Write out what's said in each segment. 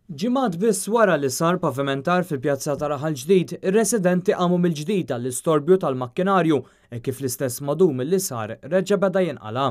Ġimgħat biss wara li sar pavimentar fil-Pjazza ta' Raħal Ġdid, ir-residenti qamu mill-ġdid għall-istorbju tal-makkinarju e kif l-istess madum li sar reġa' beda jinqala.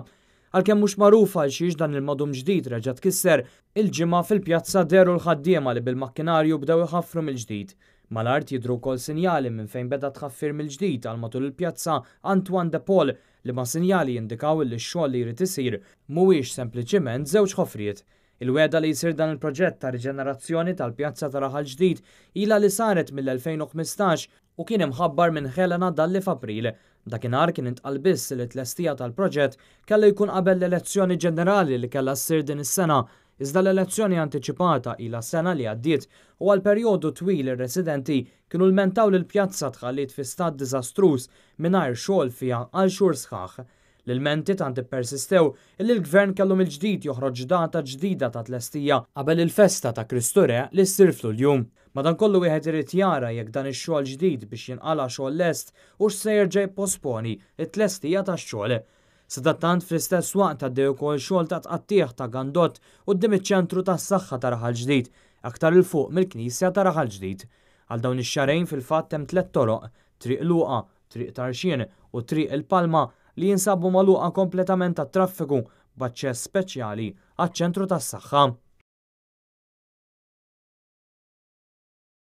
Għalkemm mhux magħruf għal xiex dan il-madum ġdid reġa' tkisser, il-ġimgħa fil-pjazza deru l-ħaddiema li bil-makkinarju bdew iħaffru mill-ġdid. Mal-art jidhru wkoll sinjali minn fejn beda tħaffir mill-ġdid għal matul il-pjazza Antoine de Paul li ma' sinjali jindikaw li x-xogħol li jrid isir mhuwiex sempliċiment żewġ ħofriet. Il-weda li jsir dan il-proġett ta' riġenerazzjoni tal-Pjazza ta' Raħal Ġdid ilha li saret mill-2015 u kien imħabbar minn Helena Dalli f'April. Dakinhar kien intqal biss li t-lestija tal-proġett kellha jkun qabel l-elezzjoni ġenerali li kellha ssir din is-sena, iżda l-elezzjoni antiċipata ilha sena li għaddiet u għal perjodu twil ir-residenti kienu lmentaw li l-pjazza tħallit fi stat diżastruż mingħajr xogħol fiha għal xhur sħaħ. L-ilmenti tant ippersistew illi l-gvern kellu mill-ġdid joħroġ data ġdida ta' tlestija qabel il-festa ta' Kristu Re li ssir f'Lulju. Madankollu wieħed irid jara jekk dan ix-xogħol ġdid biex jinqala xogħol lest u x'se jerġa' jipposponi it-tlestija tax-xogħol. Sadattant fl-istess waqt għaddej ukoll xogħol ta' tqattih ta' Gandott quddiem iċ-ċentru tas-saħħa ta' Raħal Ġdid, aktar il fuq mill-Knisja ta' Raħal Ġdid. Għal dawn ix-xarejn fil-fatt hemm tliet toroq, Triq Luqa, Triq Tarxien u Triq il-Palma li jinsabu magħluqa kompletament tat-traffiku b'aċċess speċjali għaċ-ċentru tas-saħħa.